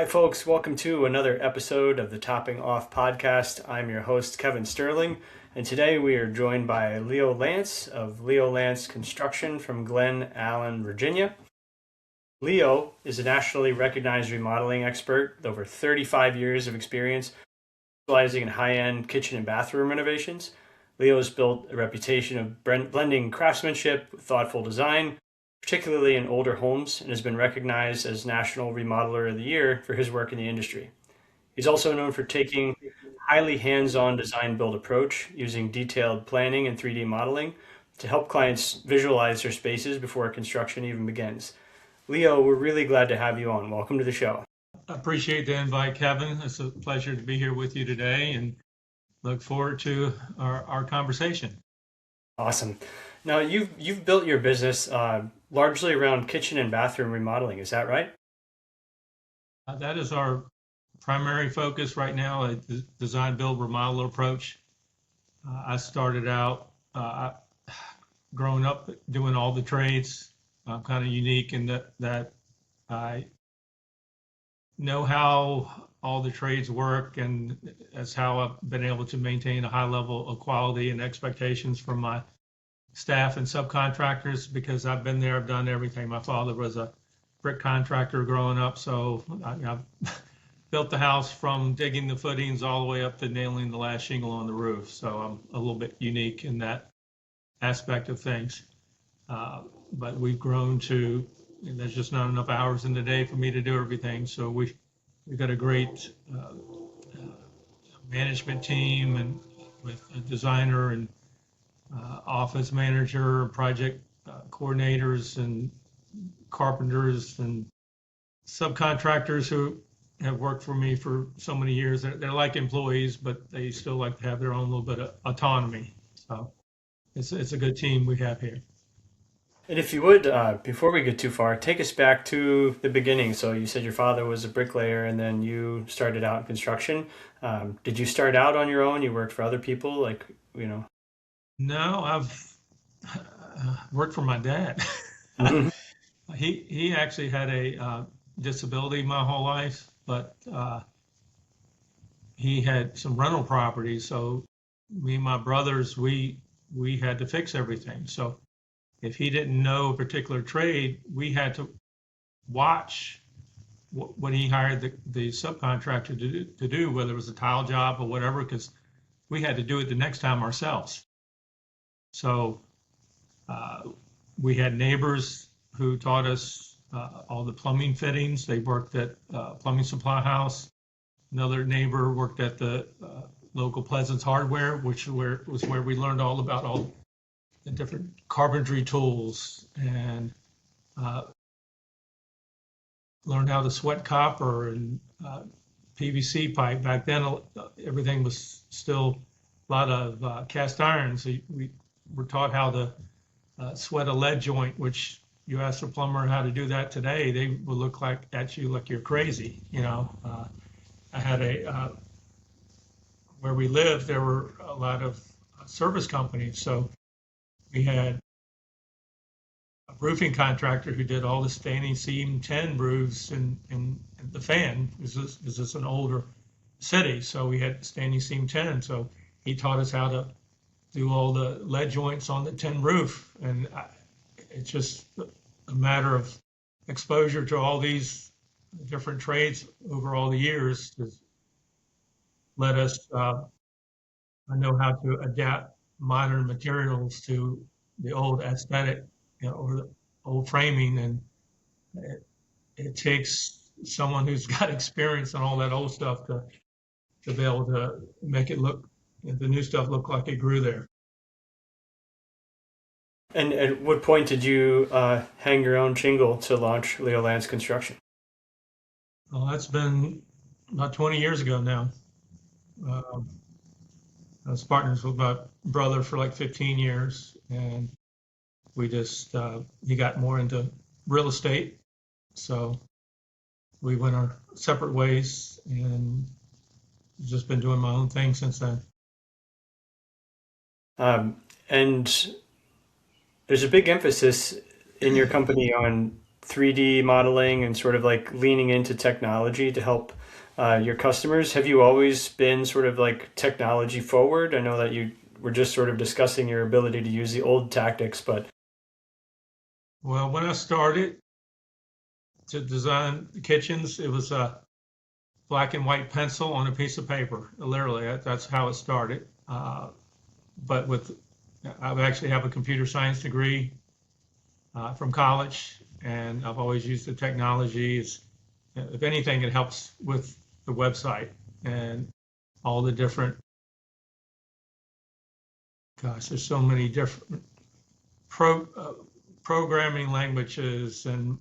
Hi, folks. Welcome to another episode of the Topping Off podcast. I'm your host, Kevin Sterling, and today we are joined by Leo Lantz of Leo Lantz Construction from Glen Allen, Virginia. Leo is a nationally recognized remodeling expert with over 35 years of experience specializing in high-end kitchen and bathroom renovations. Leo has built a reputation of blending craftsmanship with thoughtful design, particularly in older homes, and has been recognized as National Remodeler of the Year for his work in the industry. He's also known for taking a highly hands-on design build approach using detailed planning and 3D modeling to help clients visualize their spaces before construction even begins. Leo, we're really glad to have you on. Welcome to the show. I appreciate the invite, Kevin. It's a pleasure to be here with you today and look forward to our conversation. Awesome. Now, you've built your business largely around kitchen and bathroom remodeling. Is that right? That is our primary focus right now, a design, build, remodel approach. I started out growing up doing all the trades. I'm kind of unique in that I know how all the trades work, and that's how I've been able to maintain a high level of quality and expectations from my staff and subcontractors, because I've been there, I've done everything. My father was a brick contractor growing up, so I've built the house from digging the footings all the way up to nailing the last shingle on the roof. So I'm a little bit unique in that aspect of things. But we've grown to, there's just not enough hours in the day for me to do everything. So we've got a great management team, and with a designer and office manager, project coordinators, and carpenters and subcontractors who have worked for me for so many years. They're like employees, but they still like to have their own little bit of autonomy. So it's a good team we have here. And if you would, before we get too far, take us back to the beginning. So you said your father was a bricklayer and then you started out in construction. Did you start out on your own? You worked for other people? No, I've worked for my dad. Mhm. He actually had a disability my whole life, but he had some rental properties. So me and my brothers, we had to fix everything. So if he didn't know a particular trade, we had to watch what he hired the subcontractor to do, whether it was a tile job or whatever, because we had to do it the next time ourselves. So we had neighbors who taught us all the plumbing fittings. They worked at Plumbing Supply House. Another neighbor worked at the local Pleasance Hardware, which was where we learned all about all the different carpentry tools, and learned how to sweat copper and PVC pipe. Back then, everything was still a lot of cast iron. So we were taught how to sweat a lead joint, which you ask a plumber how to do that today, they will look at you like you're crazy. I had where we lived, there were a lot of service companies. So we had a roofing contractor who did all the standing seam 10 roofs in the fan. This is an older city, so we had standing seam 10. So he taught us how to do all the lead joints on the tin roof. And it's just a matter of exposure to all these different trades over all the years has led us, I know how to adapt modern materials to the old aesthetic, or the old framing. And it takes someone who's got experience on all that old stuff to be able to make it look, the new stuff look like it grew there. And at what point did you hang your own shingle to launch Leo Lantz Construction? Well, that's been about 20 years ago now. I was partners with my brother for like 15 years, and we just, he got more into real estate. So we went our separate ways, and just been doing my own thing since then. And there's a big emphasis in your company on 3D modeling and sort of like leaning into technology to help your customers. Have you always been sort of like technology forward? I know that you were just sort of discussing your ability to use the old tactics, but Well, when I started to design the kitchens, it was a black and white pencil on a piece of paper. Literally, that's how it started. But I actually have a computer science degree from college, and I've always used the technology. If anything, it helps with the website and all the different. Gosh, there's so many different programming languages, and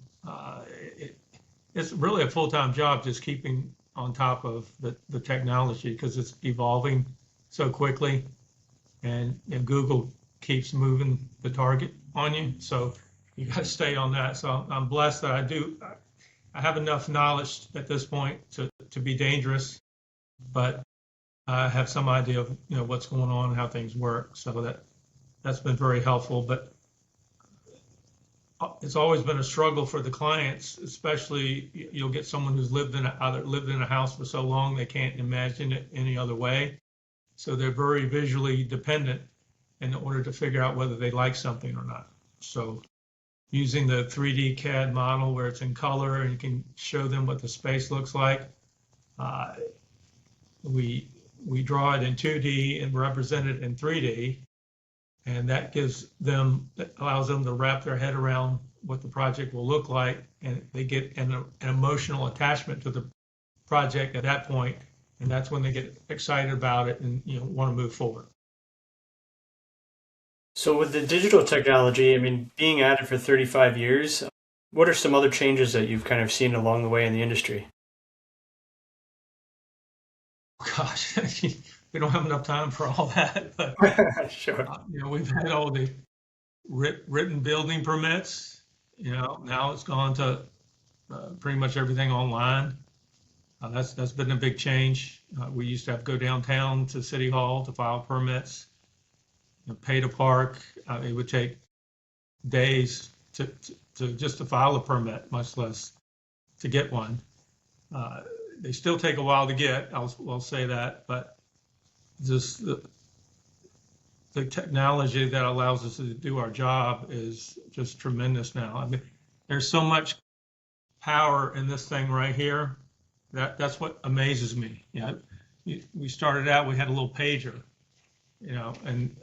it's really a full-time job just keeping on top of the technology because it's evolving so quickly, and Google keeps moving the target on you. So you got to stay on that. So I'm blessed that I have enough knowledge at this point to be dangerous, but I have some idea of what's going on and how things work. So that's been very helpful. But it's always been a struggle for the clients, especially you'll get someone who's either lived in a house for so long they can't imagine it any other way. So they're very visually dependent in order to figure out whether they like something or not. So using the 3D CAD model where it's in color and you can show them what the space looks like, we draw it in 2D and represent it in 3D. And that allows them to wrap their head around what the project will look like, and they get an emotional attachment to the project at that point, and that's when they get excited about it and want to move forward. so with the digital technology, I mean, being at it for 35 years, what are some other changes that you've kind of seen along the way in the industry? Gosh, we don't have enough time for all that, but Sure. we've had all the written building permits. Now it's gone to pretty much everything online. That's been a big change. We used to have to go downtown to City Hall to file permits, pay to park. It would take days to just to file a permit, much less to get one. They still take a while to get. I'll say that, but just the technology that allows us to do our job is just tremendous now. I mean, there's so much power in this thing right here. That's what amazes me. We started out, we had a little pager, and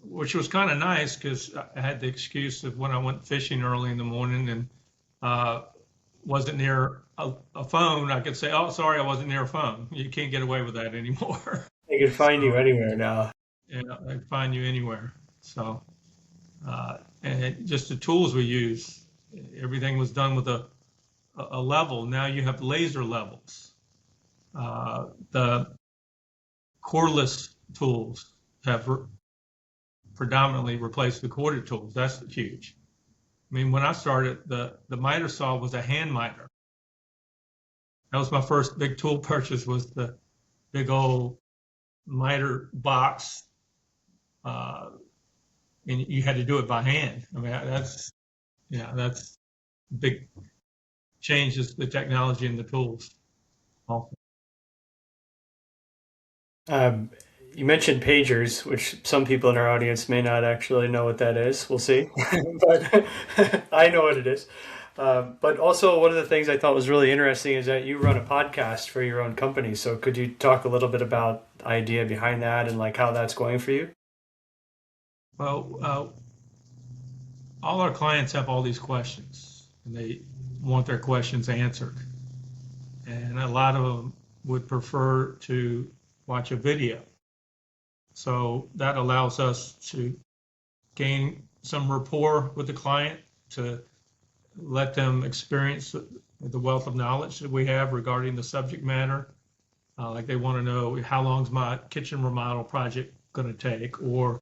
which was kind of nice because I had the excuse of when I went fishing early in the morning and wasn't near a phone, I could say, "Oh, sorry, I wasn't near a phone." You can't get away with that anymore. They can find you So, anywhere now. they find you anywhere. So, and just the tools we use, everything was done with a level. Now you have laser levels. The cordless tools have predominantly replaced the corded tools. That's huge. I mean, when I started, the miter saw was a hand miter. That was my first big tool purchase, was the big old miter box. And you had to do it by hand. I mean, that's big changes the technology and the tools. Um, you mentioned pagers, which some people in our audience may not actually know what that is. We'll see. But I know what it is. But also, one of the things I thought was really interesting is that you run a podcast for your own company. So could you talk a little bit about the idea behind that and like how that's going for you? Well, all our clients have all these questions, and they want their questions answered. And a lot of them would prefer to watch a video. So that allows us to gain some rapport with the client, to let them experience the wealth of knowledge that we have regarding the subject matter. Like they want to know, how long's my kitchen remodel project going to take, or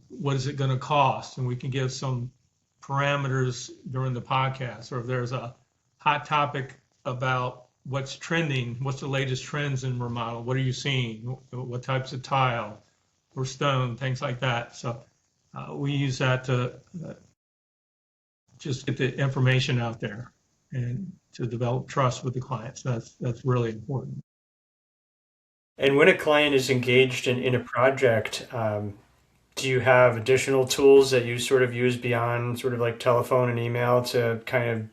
what is it going to cost? And we can give some parameters during the podcast, or if there's a hot topic about what's trending, what's the latest trends in remodel, what are you seeing, what types of tile or stone, things like that. So we use that just get the information out there and to develop trust with the clients. That's really important. And when a client is engaged in a project, do you have additional tools that you sort of use beyond sort of like telephone and email to kind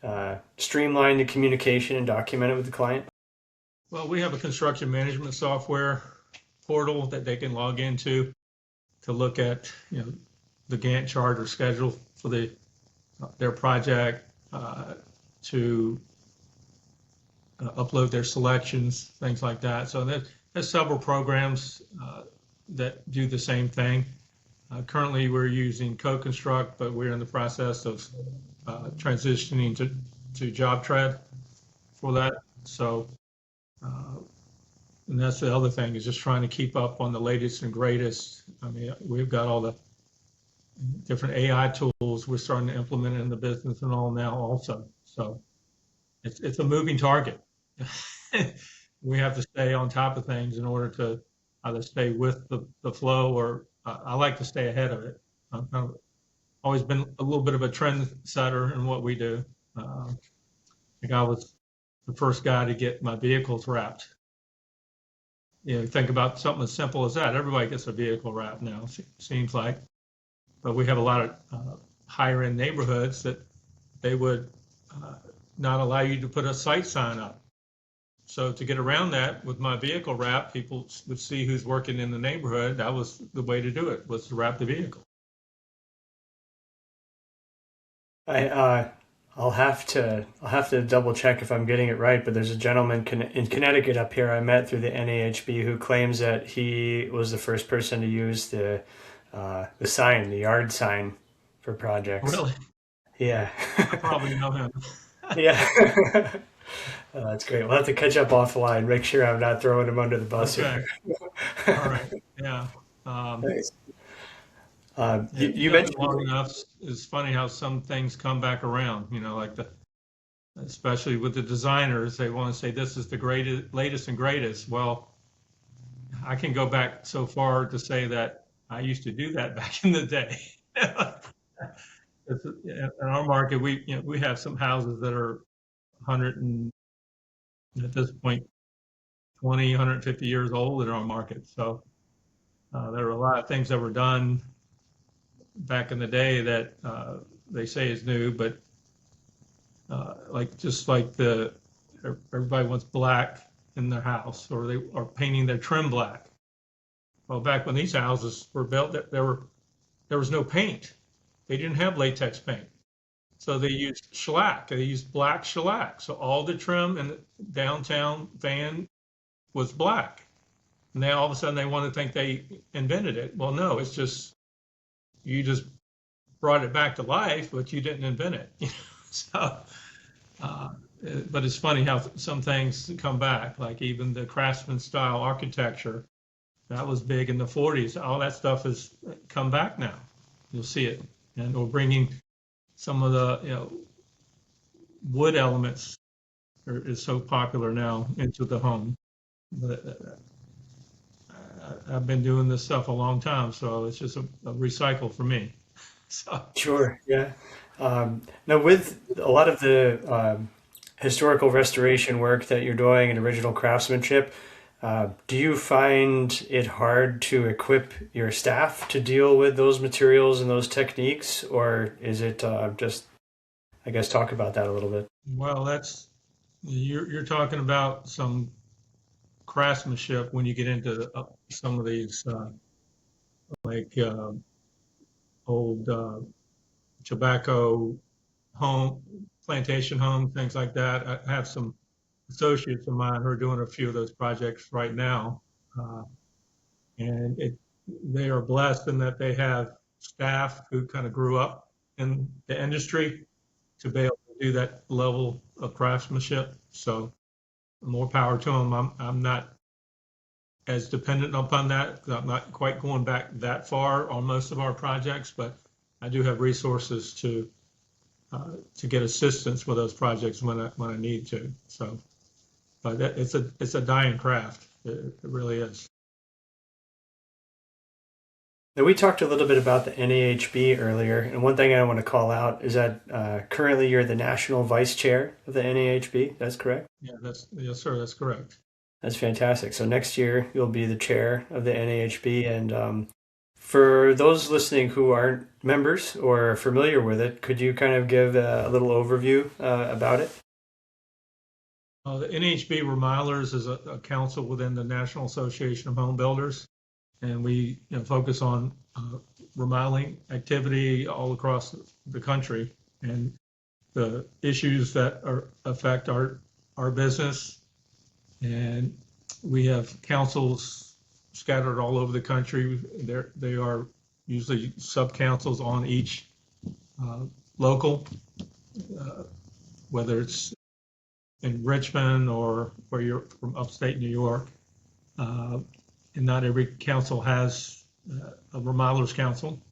of streamline the communication and document it with the client? Well, we have a construction management software portal that they can log into to look at, the Gantt chart or schedule for their project, to upload their selections, things like that. So there's several programs that do the same thing. Currently, we're using CoConstruct, but we're in the process of transitioning to JobTread for that. So, and that's the other thing, is just trying to keep up on the latest and greatest. I mean, we've got all the different AI tools we're starting to implement in the business and all now also. So it's a moving target. We have to stay on top of things in order to either stay with the flow, or I like to stay ahead of it. I've always been a little bit of a trend setter in what we do. I think I was the first guy to get my vehicles wrapped. Think about something as simple as that. Everybody gets a vehicle wrapped now, seems like. But we have a lot of higher end neighborhoods that they would not allow you to put a site sign up. So to get around that with my vehicle wrap, people would see who's working in the neighborhood. That was the way to do it, was to wrap the vehicle. I'll have to double check if I'm getting it right, but there's a gentleman in Connecticut up here I met through the NAHB who claims that he was the first person to use the sign, the yard sign, for projects. Really? Yeah. I probably know him. Yeah. Oh, that's great. We'll have to catch up offline. Make sure I'm not throwing him under the bus Okay. here. All right. Yeah. Nice. You Done it mentioned long enough. It's funny how some things come back around, like especially with the designers, they want to say this is the greatest, latest and greatest. Well, I can go back so far to say that I used to do that back in the day. In our market, we have some houses that are 100 and at this point 20, 150 years old in our market. So there are a lot of things that were done back in the day that they say is new, but just like everybody wants black in their house, or they are painting their trim black. Well, back when these houses were built, there was no paint. They didn't have latex paint. So they used shellac. They used black shellac. So all the trim in the downtown van was black. And then all of a sudden they want to think they invented it. Well, no, it's just, you just brought it back to life, but you didn't invent it. So, but it's funny how some things come back, like even the craftsman style architecture. That was big in the 40s. All that stuff has come back now. You'll see it. And we're bringing some of the wood elements is so popular now into the home. But I've been doing this stuff a long time, so it's just a recycle for me. So Sure, yeah. Now, with a lot of the historical restoration work that you're doing and original craftsmanship, do you find it hard to equip your staff to deal with those materials and those techniques, or is it just, I guess, talk about that a little bit? well, you're talking about some craftsmanship when you get into some of these like old tobacco home, plantation homes, things like that. I have some associates of mine who are doing a few of those projects right now, uh, and they are blessed in that they have staff who kind of grew up in the industry to be able to do that level of craftsmanship. So more power to them. I'm not as dependent upon that. I'm not quite going back that far on most of our projects, but I do have resources to get assistance with those projects when I need to. So, but it's a dying craft. It really is. Now, we talked a little bit about the NAHB earlier, and one thing I want to call out is that currently you're the national vice chair of the NAHB. That's correct? Yeah, yes, sir. That's correct. That's fantastic. So next year you'll be the chair of the NAHB, and for those listening who aren't members or familiar with it, could you kind of give a little overview about it? The NHB Remodelers is a council within the National Association of Home Builders, and we focus on remodeling activity all across the country. And the issues that affect our business, and we have councils scattered all over the country. They are usually sub-councils on each local, whether it's in Richmond or where you're from upstate New York. And not every council has a remodelers council.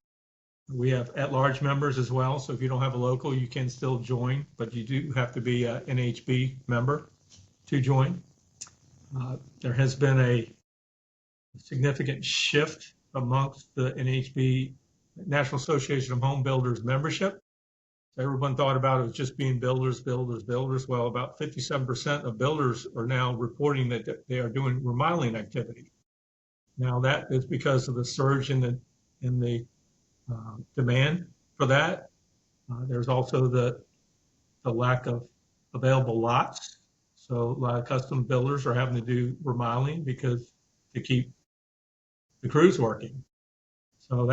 We have at-large members as well. So if you don't have a local, you can still join, but you do have to be an NHB member to join. There has been a significant shift amongst the NHB, National Association of Home Builders membership. Everyone thought about it as just being builders. Well, about 57% of builders are now reporting that they are doing remodeling activity. Now that is because of the surge in the demand for that. There's also the lack of available lots. So a lot of custom builders are having to do remodeling because to keep the crews working. So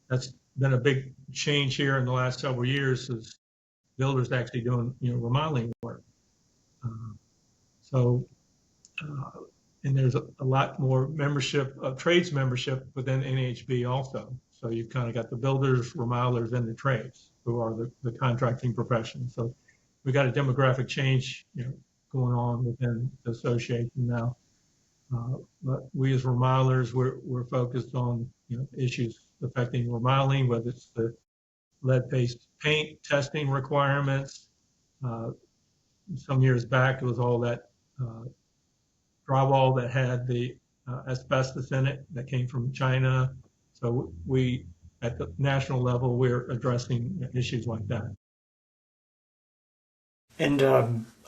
that's been a big change here in the last several years, is builders actually doing remodeling work. And there's a lot more membership, trades membership within NHB also. So you've kind of got the builders, remodelers, and the trades, who are the contracting profession. So we got a demographic change going on within the association now. But we as remodelers, we're focused on issues affecting remodeling, whether it's the lead-based paint testing requirements. Some years back, it was all that drywall that had the asbestos in it that came from China. So we, at the national level, we're addressing issues like that. And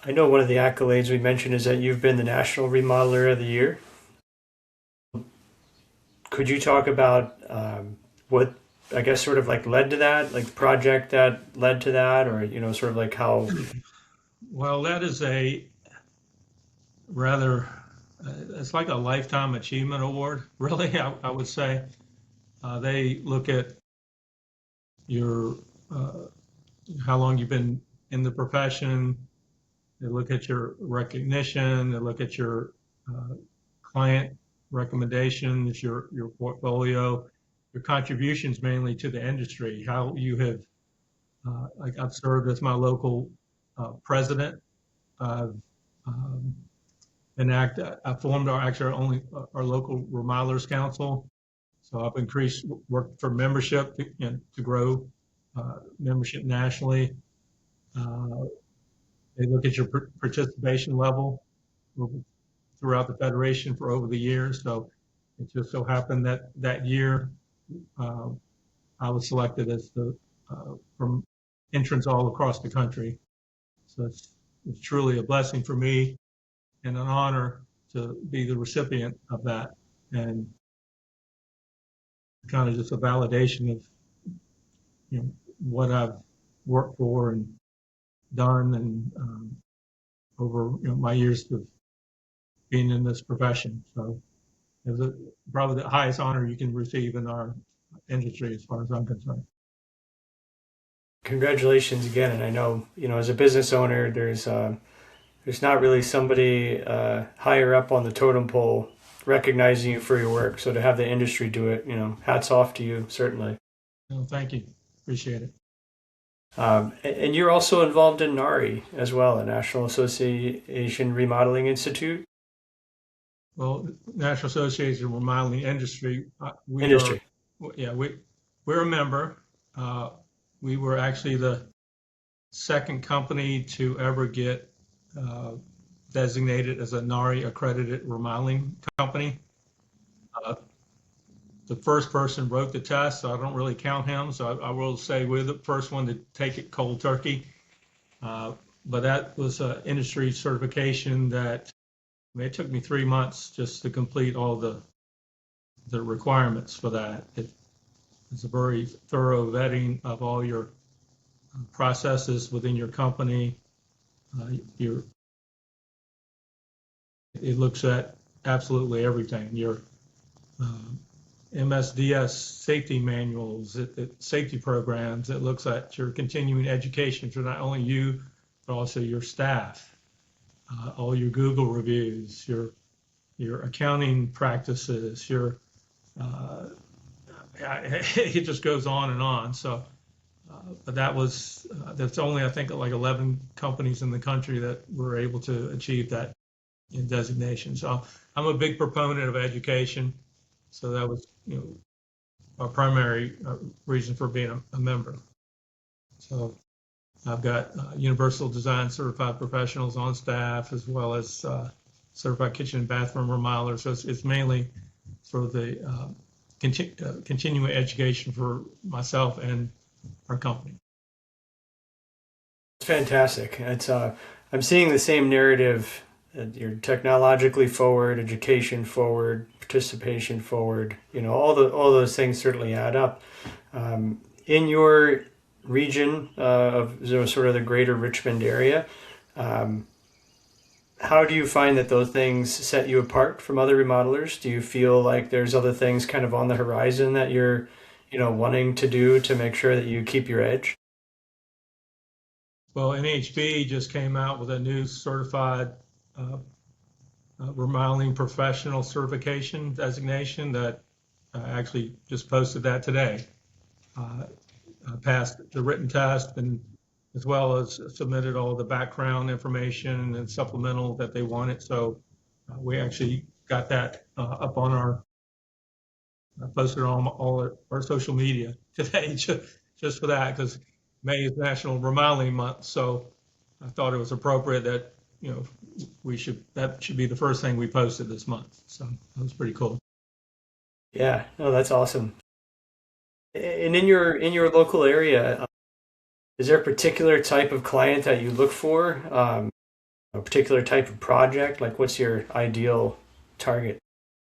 I know one of the accolades we mentioned is that you've been the National Remodeler of the Year. Could you talk about what, I guess, sort of like led to that, like the project that led to that, or, sort of like how? Well, that is a rather, it's like a lifetime achievement award, really, I would say. They look at your, how long you've been in the profession. They look at your recognition. They look at your client recommendations, your portfolio, your contributions mainly to the industry, how you have, like I've served as my local president. I've I formed our local remodelers council. So I've increased work for membership to grow membership nationally. They look at your participation level throughout the federation for over the years. So it just so happened that year I was selected as from entrants all across the country. So it's truly a blessing for me and an honor to be the recipient of that, and kind of just a validation of what I've worked for and done, and over my years of being in this profession. So it was probably the highest honor you can receive in our industry, as far as I'm concerned. Congratulations again. And I know, as a business owner, there's not really somebody higher up on the totem pole recognizing you for your work. So to have the industry do it, hats off to you, certainly. No, thank you. Appreciate it. And you're also involved in NARI as well, the National Association Remodeling Institute. Well, National Association of Remodeling Industry. We're a member. We were actually the second company to ever get designated as a NARI accredited remodeling company. the first person wrote the test, so I don't really count him. So I will say we're the first one to take it cold turkey. But that was an industry certification that, I mean, it took me 3 months just to complete all the requirements for that. It's a very thorough vetting of all your processes within your company. Your It looks at absolutely everything. Your MSDS safety manuals, safety programs. It looks at your continuing education for not only you, but also your staff, all your Google reviews, your accounting practices, it just goes on and on. So, but that's only, I think, like 11 companies in the country that were able to achieve that in designation. So I'm a big proponent of education. So that was, our primary reason for being a member. So I've got Universal Design Certified Professionals on staff, as well as Certified Kitchen and Bathroom Remodelers. So it's mainly for the continuing education for myself and our company. It's fantastic. I'm seeing the same narrative. You're technologically forward, education forward, participation forward. All those things certainly add up. In your region of sort of the greater Richmond area, how do you find that those things set you apart from other remodelers? Do you feel like there's other things kind of on the horizon that you're, wanting to do to make sure that you keep your edge? Well, NHB just came out with a new certified remodeling professional certification designation that actually just posted that today. Passed the written test, and as well as submitted all the background information and supplemental that they wanted. So we actually got that up on posted on all our social media today just for that, because May is National Remodeling Month. So I thought it was appropriate that, that should be the first thing we posted this month. So that was pretty cool. Yeah, no, that's awesome. And in your local area, is there a particular type of client that you look for? A particular type of project? Like, what's your ideal target?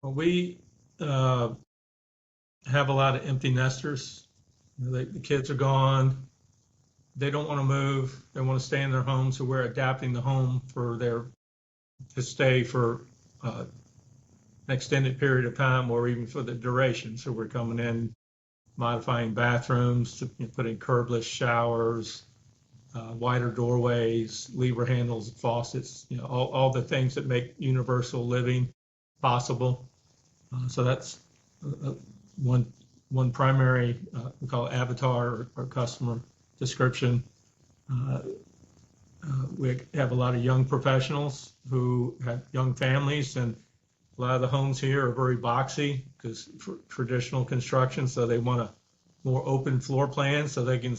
Well, we have a lot of empty nesters. The kids are gone. They don't want to move. They want to stay in their home. So we're adapting the home to stay for an extended period of time, or even for the duration. So we're coming in, modifying bathrooms, to putting curbless showers, wider doorways, lever handles, faucets, all the things that make universal living possible. So that's one primary, we call it avatar or customer description. We have a lot of young professionals who have young families, and a lot of the homes here are very boxy because for traditional construction, so they want a more open floor plan, so they can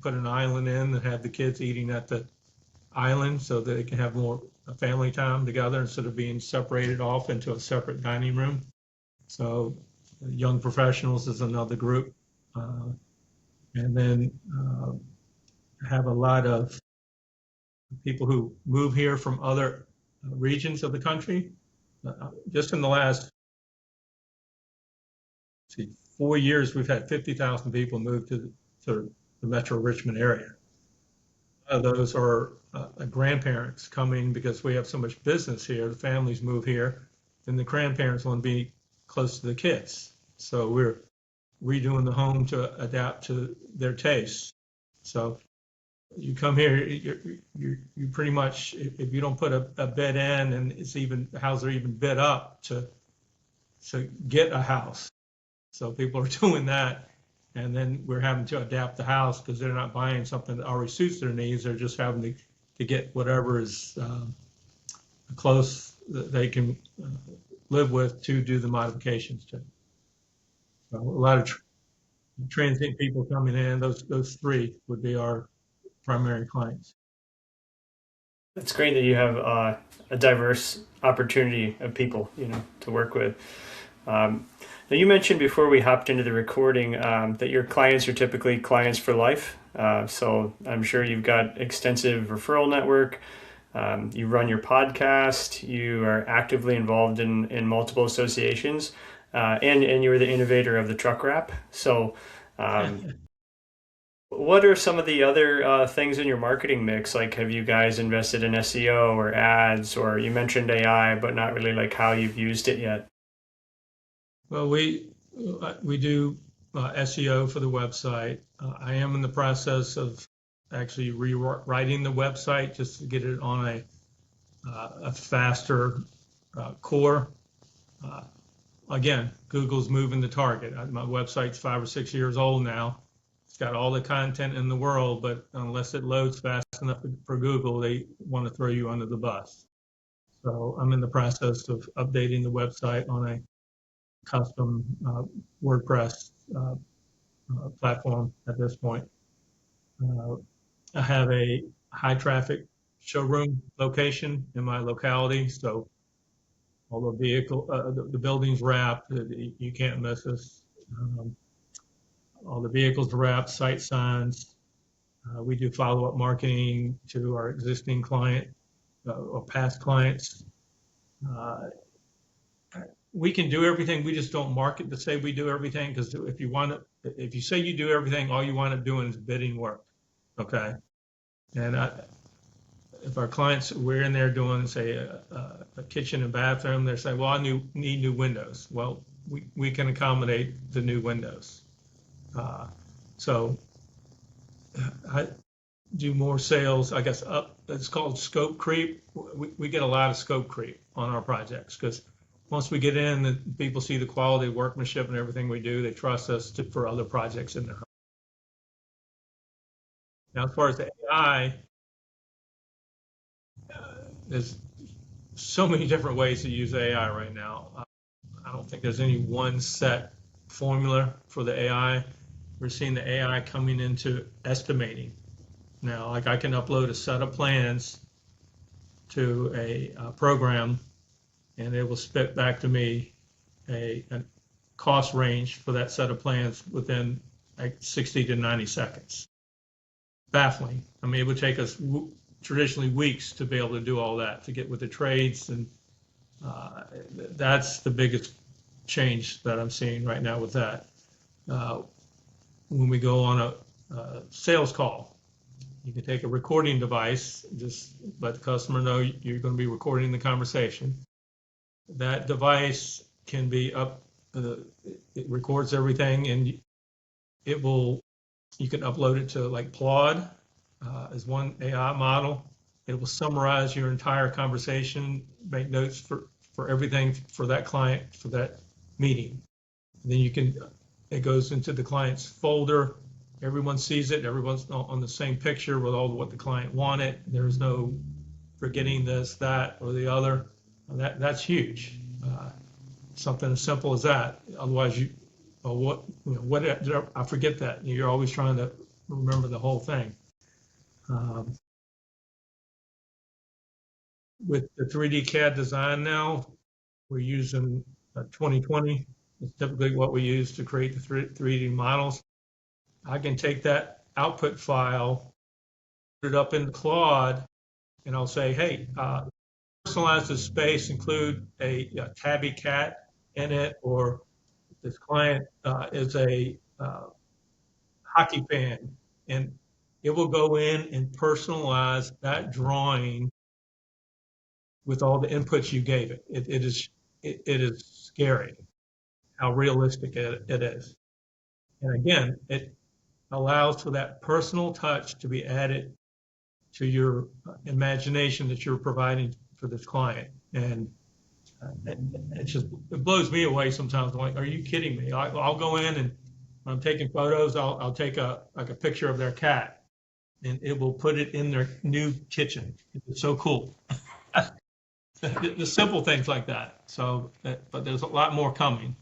put an island in and have the kids eating at the island, so that they can have more family time together instead of being separated off into a separate dining room. So young professionals is another group. And then have a lot of people who move here from other regions of the country. Just in the last 4 years, we've had 50,000 people move to the Metro Richmond area. A lot of those are grandparents coming because we have so much business here. The families move here, and the grandparents want to be close to the kids. So we're redoing the home to adapt to their tastes. So you come here, you pretty much, if you don't put a bed in, and the houses are even bid up to get a house. So people are doing that, and then we're having to adapt the house because they're not buying something that already suits their needs. They're just having to get whatever is close that they can live with to do the modifications to. So a lot of transient people coming in. Those three would be our primary clients. It's great that you have a diverse opportunity of people, to work with. Now, you mentioned before we hopped into the recording that your clients are typically clients for life. So I'm sure you've got extensive referral network. You run your podcast. You are actively involved in multiple associations, and you're the innovator of the truck wrap. So, what are some of the other things in your marketing mix? Like, have you guys invested in SEO or ads, or you mentioned AI, but not really like how you've used it yet? Well, we do SEO for the website. I am in the process of actually rewriting the website just to get it on a faster core. Uh, Again, Google's moving the target. My website's 5 or 6 years old now. It's got all the content in the world, but unless it loads fast enough for Google, they want to throw you under the bus. So I'm in the process of updating the website on a custom WordPress platform at this point. Uh, I have a high traffic showroom location in my locality, so all the buildings wrapped, you can't miss us. Um, all the vehicles wrapped, site signs. We do follow-up marketing to our existing client or past clients. Uh, we can do everything. We just don't market to say we do everything, because if you say you do everything, all you wind up doing is bidding work. Okay. And if our clients, we're in there doing, say, a kitchen and bathroom, they're saying, well, need new windows. Well, we can accommodate the new windows. So I do more sales, I guess, it's called scope creep. We get a lot of scope creep on our projects, because once we get in, people see the quality of workmanship and everything we do, they trust us for other projects in their home. Now, as far as the AI, there's so many different ways to use AI right now. I don't think there's any one set formula for the AI. We're seeing the AI coming into estimating now. Like, I can upload a set of plans to a program, and it will spit back to me a cost range for that set of plans within like 60 to 90 seconds. Baffling. I mean, it would take us traditionally weeks to be able to do all that, to get with the trades, and that's the biggest change that I'm seeing right now with that. When we go on a sales call, you can take a recording device, just let the customer know you're going to be recording the conversation. That device can be it records everything, and you can upload it to like Claude as one AI model. It will summarize your entire conversation, make notes for everything for that client, for that meeting. And then it goes into the client's folder. Everyone sees it. Everyone's on the same picture with all what the client wanted. There's no forgetting this, that, or the other. That's huge. Something as simple as that. Otherwise, I forget that. You're always trying to remember the whole thing. With the 3D CAD design now, we're using 2020. It's typically what we use to create the 3D models. I can take that output file, put it up in Claude, and I'll say, hey, personalize the space, include a tabby cat in it, or this client is a hockey fan, and it will go in and personalize that drawing with all the inputs you gave it. It is scary how realistic it is. And again, it allows for that personal touch to be added to your imagination that you're providing for this client. And it blows me away sometimes. I'm like, are you kidding me? I'll go in, and when I'm taking photos, I'll take a picture of their cat, and it will put it in their new kitchen. It's so cool. The simple things like that. So, but there's a lot more coming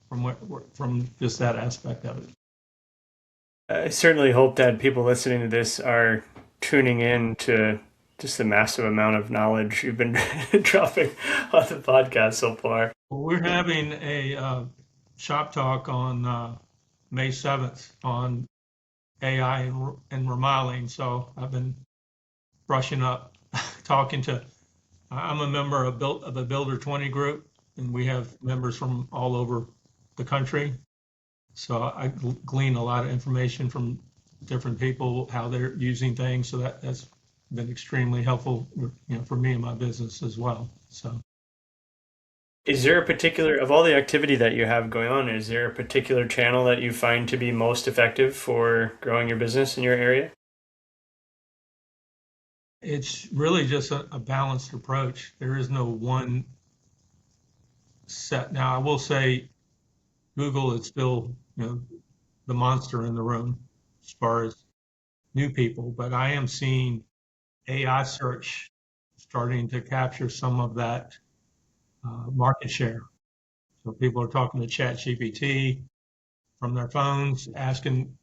from just that aspect of it. I certainly hope that people listening to this are tuning in to just the massive amount of knowledge you've been dropping on the podcast so far. Well, we're having a shop talk on May 7th on AI and remodeling. So I've been brushing up, talking to. I'm a member of a Builder 20 group, and we have members from all over the country. So I glean a lot of information from different people, how they're using things. So that's been extremely helpful, for me and my business as well. So. Is there a particular, of all the activity that you have going on, is there a particular channel that you find to be most effective for growing your business in your area? It's really just a balanced approach. There is no one set. Now, I will say Google is still, the monster in the room as far as new people, but I am seeing AI search starting to capture some of that market share. So people are talking to ChatGPT from their phones, asking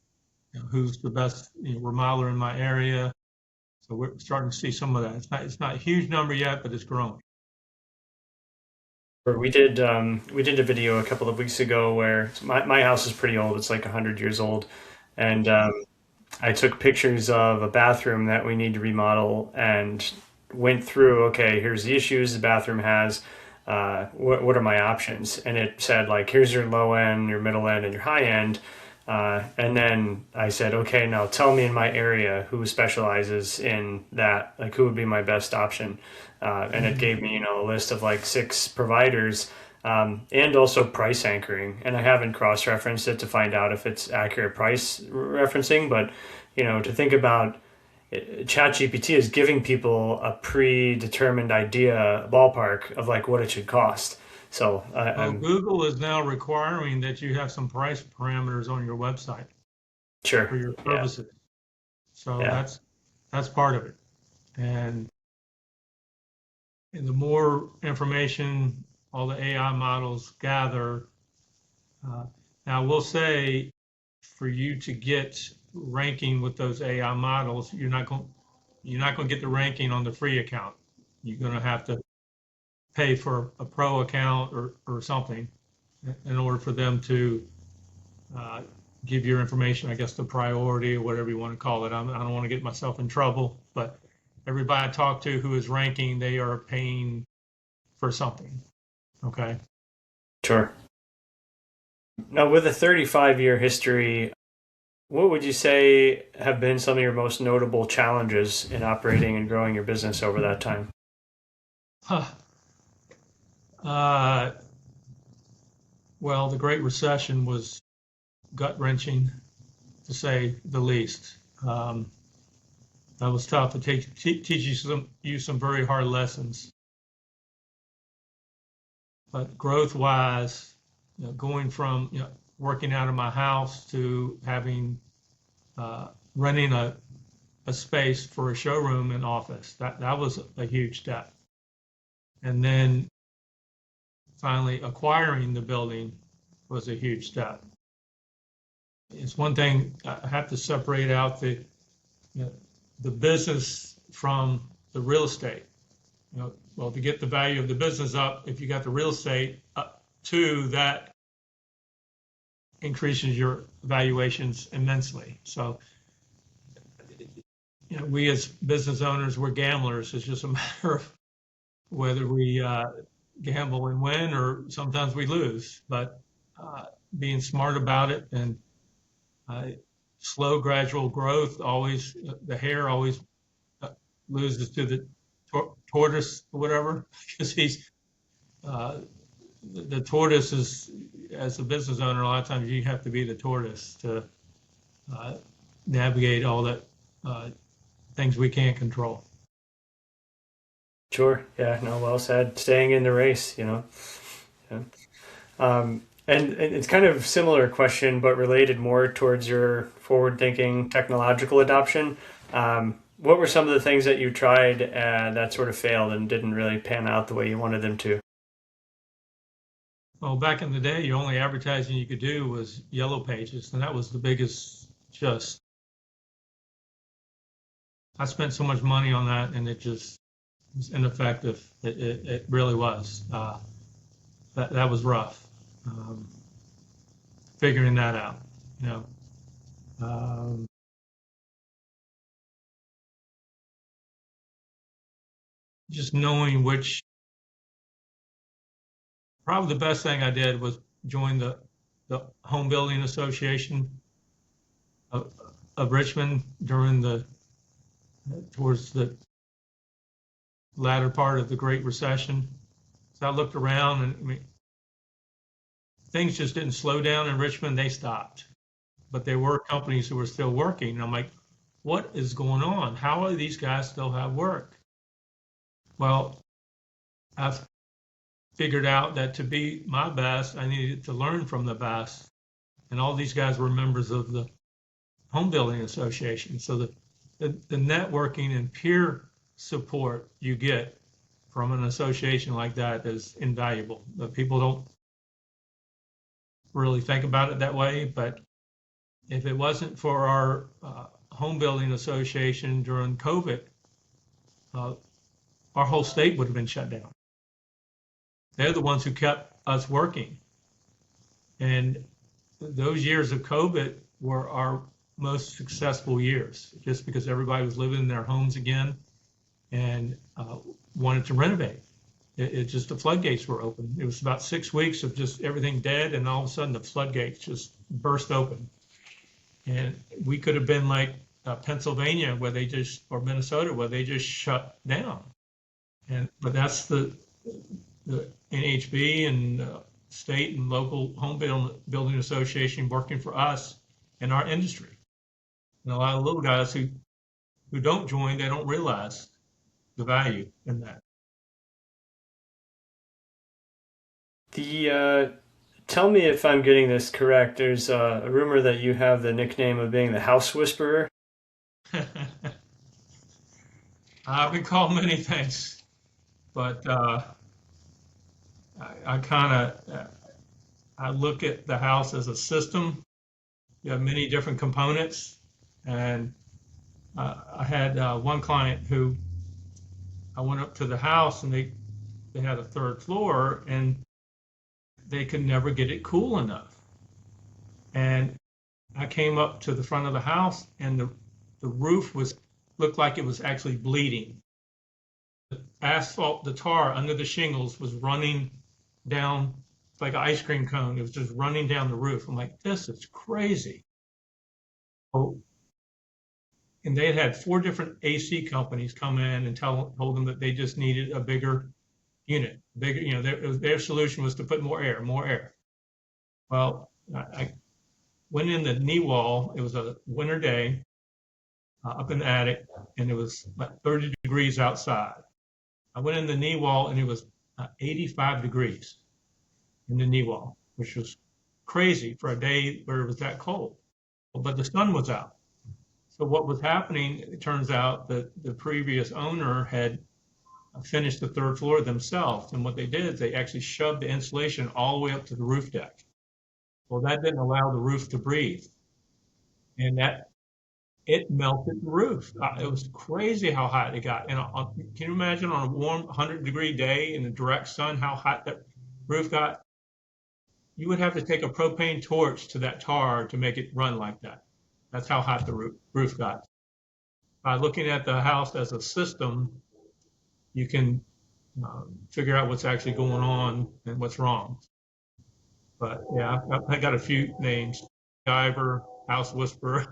who's the best remodeler in my area. So we're starting to see some of that. It's not a huge number yet, but it's growing. We did a video a couple of weeks ago where my house is pretty old. It's like 100 years old, and I took pictures of a bathroom that we need to remodel and went through, okay, here's the issues the bathroom has. What are my options? And it said, like, here's your low end, your middle end, and your high end. And then I said, okay, now tell me in my area who specializes in that, like who would be my best option. And it gave me, a list of like 6 providers, and also price anchoring. And I haven't cross-referenced it to find out if it's accurate price referencing, but, to think about ChatGPT is giving people a predetermined idea, ballpark of like what it should cost. So Google is now requiring that you have some price parameters on your website sure, for your services. So yeah. that's part of it. And the more information all the AI models gather, now we'll say for you to get ranking with those AI models, you're not going to get the ranking on the free account. You're going to have to pay for a pro account or something in order for them to give your information, I guess, the priority or whatever you want to call it. I don't want to get myself in trouble, but everybody I talk to who is ranking, they are paying for something. Okay. Sure. Now, with a 35-year history, what would you say have been some of your most notable challenges in operating and growing your business over that time? Well, the Great Recession was gut-wrenching, to say the least. That was tough to teach you some very hard lessons. But growth-wise, going from working out of my house to having renting a space for a showroom and office, that was a huge step. And then finally acquiring the building was a huge step. It's one thing I have to separate out the business from the real estate. Well, to get the value of the business up, if you got the real estate up to that, increases your valuations immensely. So, we as business owners, we're gamblers. It's just a matter of whether we gamble and win, or sometimes we lose. But being smart about it and slow, gradual growth, always the hare always loses to the tortoise or whatever, because he's the tortoise is, as a business owner, a lot of times you have to be the tortoise to navigate all that things we can't control. Sure. Yeah. No. Well said. Staying in the race. Yeah. And it's kind of similar question, but related more towards your forward-thinking technological adoption. What were some of the things that you tried that sort of failed and didn't really pan out the way you wanted them to? Well, back in the day, the only advertising you could do was Yellow Pages, and that was the biggest just I spent so much money on that, and it just was ineffective. It really was. That was rough. Um, Figuring that out, you know. Um, just knowing which, probably the best thing I did was join the Home Building Association of, of Richmond during towards the latter part of the Great Recession. So I looked around, and I mean, things just didn't slow down in Richmond. They stopped, but there were companies who were still working. And I'm like, what is going on? How do these guys still have work? Well, I've figured out that to be my best, I needed to learn from the best. And all these guys were members of the Home Building Association. So the networking and peer support you get from an association like that is invaluable. But people don't really think about it that way. But if it wasn't for our Home Building Association during COVID, uh, our whole state would have been shut down. They're the ones who kept us working. And those years of COVID were our most successful years, just because everybody was living in their homes again and wanted to renovate. It just, the floodgates were open. It was about 6 weeks of just everything dead, and all of a sudden the floodgates just burst open. And we could have been like Pennsylvania, or Minnesota, where they just shut down. But that's the NHB and state and local home building association working for us in our industry. And a lot of little guys who don't join, they don't realize the value in that. Tell me if I'm getting this correct. There's a rumor that you have the nickname of being the House Whisperer. I've been called many things, but I kind of I look at the house as a system. You have many different components, and I had one client who I went up to the house, and they had a third floor, and they could never get it cool enough. And I came up to the front of the house, and the roof looked like it was actually bleeding. The asphalt, the tar under the shingles was running down like an ice cream cone. It was just running down the roof. I'm like, this is crazy. Oh, and they had 4 different AC companies come in and told them that they just needed a bigger unit, bigger. You know, their solution was to put more air. Well, I went in the knee wall. It was a winter day up in the attic, and it was about 30 degrees outside. I went in the knee wall, and it was 85 degrees in the knee wall, which was crazy for a day where it was that cold. But the sun was out. So what was happening, it turns out that the previous owner had finished the third floor themselves. And what they did is they actually shoved the insulation all the way up to the roof deck. Well, that didn't allow the roof to breathe. And it melted the roof. It was crazy how hot it got. And can you imagine on a warm 100-degree day in the direct sun, how hot that roof got? You would have to take a propane torch to that tar to make it run like that. That's how hot the roof got. By looking at the house as a system, you can figure out what's actually going on and what's wrong. But yeah, I got a few names: Diver, House Whisperer,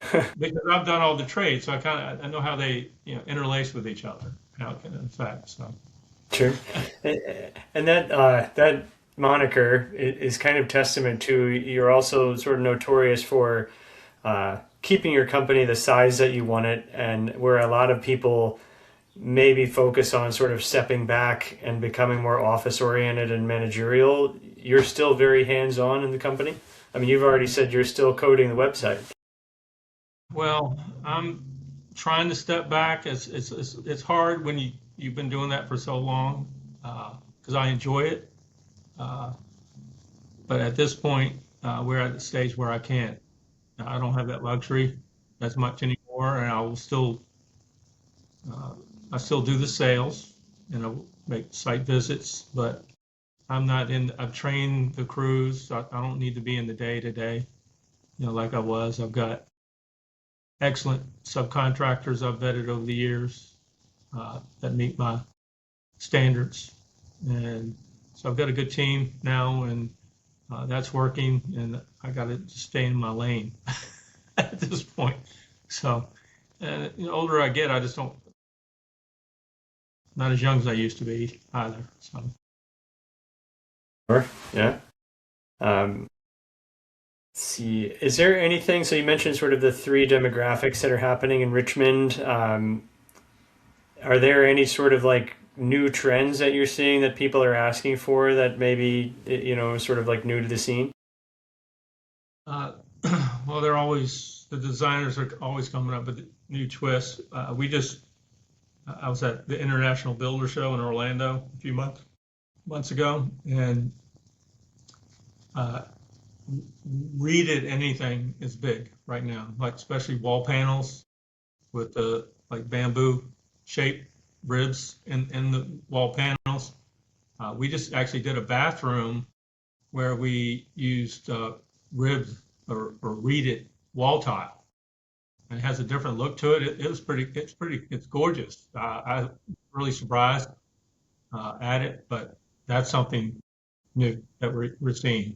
because I've done all the trades, so I know how they interlace with each other, how it can affect. So Sure. And that moniker is kind of testament to you're also sort of notorious for keeping your company the size that you want it, and where a lot of people maybe focus on sort of stepping back and becoming more office oriented and managerial, you're still very hands on in the company. I mean, you've already said you're still coding the website. well, I'm trying to step back. It's hard when you've been doing that for so long, because I enjoy it. Uh, but at this point, we're at the stage where I don't have that luxury as much anymore. more, and I still do the sales, and I make site visits, but I've trained the crews. I don't need to be in the day to day, like I was. I've got excellent subcontractors I've vetted over the years that meet my standards. And so I've got a good team now, and that's working, and I got to stay in my lane at this point. So, and the older I get, I just don't, not as young as I used to be either. So. Sure. Yeah. Let's see, is there anything? So you mentioned sort of the three demographics that are happening in Richmond. Are there any sort of like new trends that you're seeing that people are asking for that maybe sort of like new to the scene? Uh, well, the designers are always coming up with new twists. I was at the International Builder Show in Orlando a few months ago, and uh, reeded anything is big right now, like especially wall panels with the like bamboo shaped ribs in the wall panels. We just actually did a bathroom where we used ribbed or reeded wall tile. And it has a different look to it. It's gorgeous. I'm really surprised at it, but that's something new that we're seeing.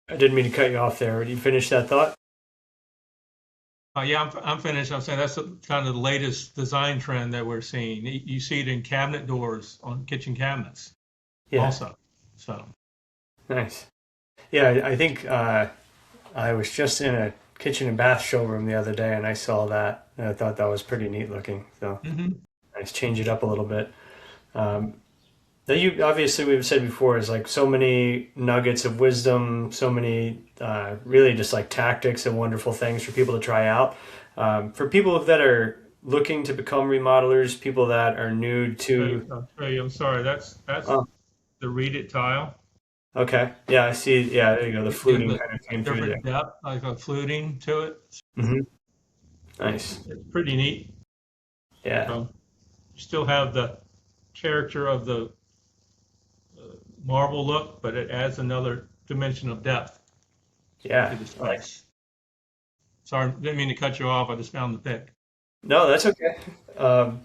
I didn't mean to cut you off there. Did you finish that thought? Yeah, I'm finished. I'm saying that's kind of the latest design trend that we're seeing. You see it in cabinet doors on kitchen cabinets Yeah. also. So Nice. Yeah, I think I was just in a kitchen and bath showroom the other day and I saw that and I thought that was pretty neat looking. So nice, change it up a little bit. Um, Now you obviously we've said before is like so many nuggets of wisdom, so many really just like tactics and wonderful things for people to try out. For people that are looking to become remodelers, people that are new to. I'm sorry. That's Oh, the read it tile. okay, yeah, I see. Yeah, there you go. The It gives fluting a kind of came through there. different depth, like a fluting to it. Hmm. Nice. It's pretty neat. Yeah, So you still have the character of the marble look, but it adds another dimension of depth to yeah. the space. Sorry, didn't mean to cut you off. I just found the pick. No, that's okay. Um,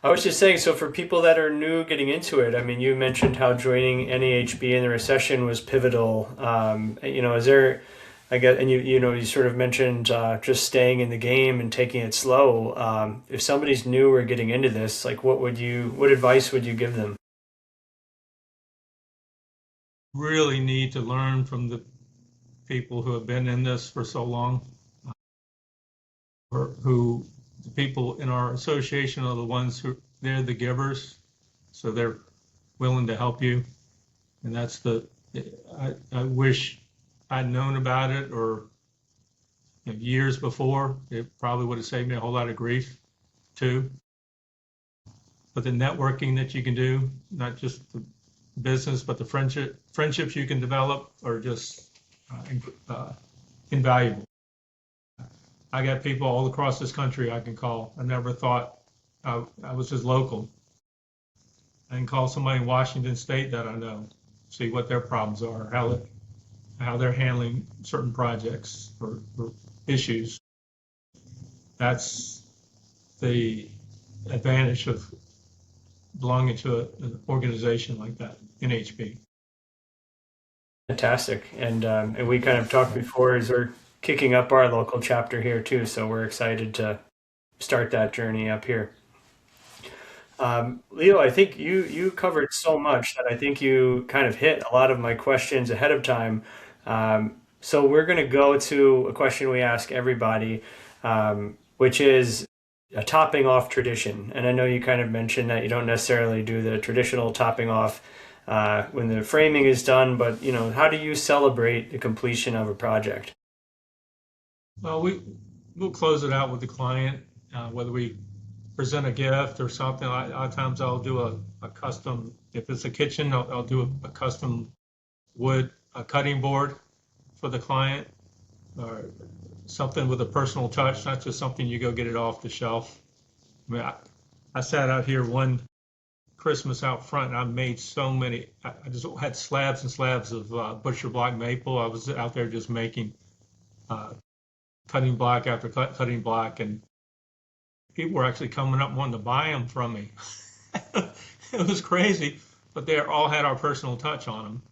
I was just saying, so for people that are new getting into it, I mean, you mentioned how joining NAHB in the recession was pivotal. Is there, I guess, and you sort of mentioned just staying in the game and taking it slow. If somebody's new or getting into this, like, what advice would you give them? Really need to learn from the people who have been in this for so long, or who the people in our association are the ones who they're the givers, so they're willing to help you. And I wish I'd known about it or years before. It probably would have saved me a whole lot of grief too. But the networking that you can do, not just the business, but the friendships you can develop are just invaluable. I got people all across this country I can call. I never thought I was just local. I can call somebody in Washington State that I know, see what their problems are, how they're handling certain projects or issues. That's the advantage of belonging to an organization like that, NHB. Fantastic. And we kind of talked before as we're kicking up our local chapter here too, so we're excited to start that journey up here. Leo, I think you covered so much that I think you kind of hit a lot of my questions ahead of time. So we're going to go to a question we ask everybody, which is a topping off tradition. And I know you kind of mentioned that you don't necessarily do the traditional topping off when the framing is done, but how do you celebrate the completion of a project? Well, we'll close it out with the client, whether we present a gift or something. A lot of times I'll do a custom, if it's a kitchen, I'll do a custom wood, a cutting board for the client, or something with a personal touch, not just something you go get it off the shelf. I mean, I sat out here one Christmas out front, and I made so many. I just had slabs and slabs of butcher block maple. I was out there just making uh, cutting block after cutting block, and people were actually coming up wanting to buy them from me. It was crazy, but they all had our personal touch on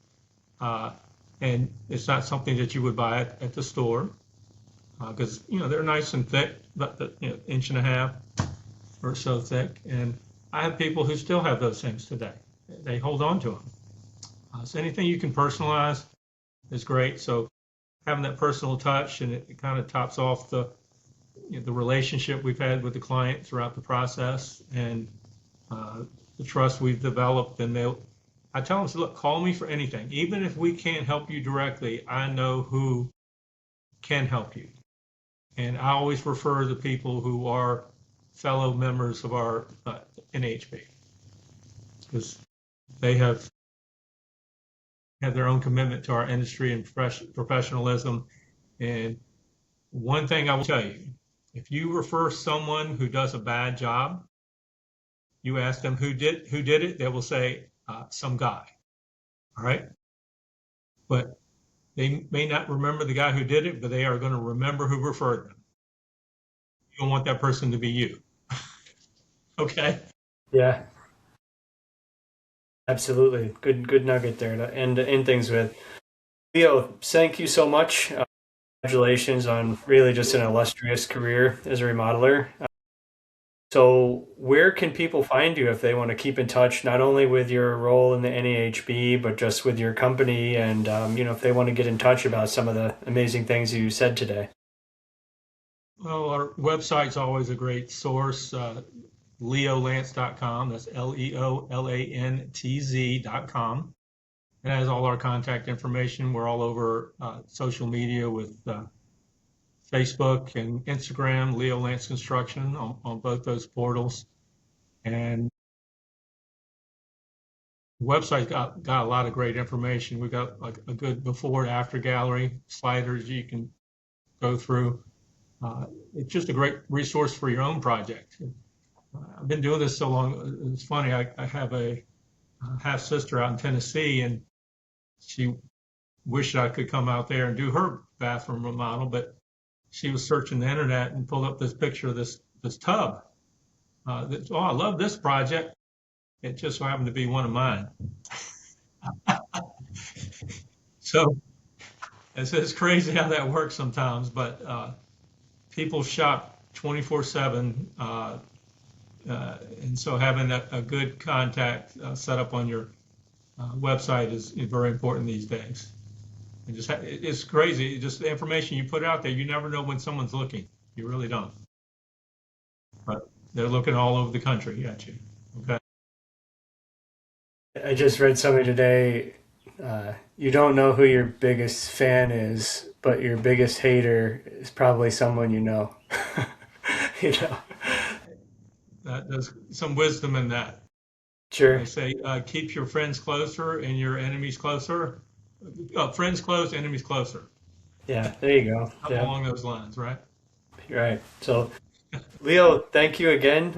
them. And it's not something that you would buy at the store because they're nice and thick, about the inch and a half or so thick. And I have people who still have those things today. They hold on to them. So anything you can personalize is great. So having that personal touch, and it kind of tops off the relationship we've had with the client throughout the process, and the trust we've developed. And I tell them, look, call me for anything. Even if we can't help you directly, I know who can help you. And I always refer the people who are fellow members of our NHB, because they have their own commitment to our industry and professionalism. And one thing I will tell you, if you refer someone who does a bad job, you ask them who did it, they will say some guy. All right. But they may not remember the guy who did it, but they are going to remember who referred them. You don't want that person to be you. Okay. Yeah, absolutely. Good nugget there to end things with. Leo, thank you so much. Congratulations on really just an illustrious career as a remodeler. So, where can people find you if they want to keep in touch, not only with your role in the NAHB, but just with your company, and if they want to get in touch about some of the amazing things you said today? Well, our website's always a great source. leolantz.com. That's LeoLantz.com. It has all our contact information. We're all over social media with Facebook and Instagram, Leo Lantz Construction on both those portals. And the website's got a lot of great information. We've got like a good before and after gallery, sliders you can go through. It's just a great resource for your own project. I've been doing this so long. It's funny. I have a half sister out in Tennessee, and she wished I could come out there and do her bathroom remodel, but she was searching the internet and pulled up this picture of this tub. I love this project. It just so happened to be one of mine. So it's crazy how that works sometimes, but people shop 24/7, and so having a good contact set up on your website is very important these days. And it's crazy. Just the information you put out there, you never know when someone's looking. You really don't. But they're looking all over the country at you. Okay. I just read something today. You don't know who your biggest fan is, but your biggest hater is probably someone you know. you know. There's some wisdom in that. Sure. They say keep your friends closer and your enemies closer. Friends close, enemies closer. Yeah, there you go. Something along those lines, right? You're right. So, Leo, thank you again.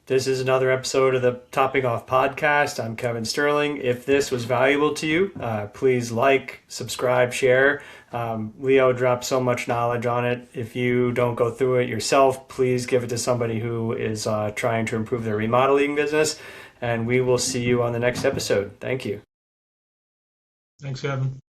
This is another episode of the Topping Off podcast. I'm Kevin Sterling. If this was valuable to you, please like, subscribe, share. Leo dropped so much knowledge on it. If you don't go through it yourself, please give it to somebody who is trying to improve their remodeling business. And we will see you on the next episode. Thank you. Thanks, Kevin.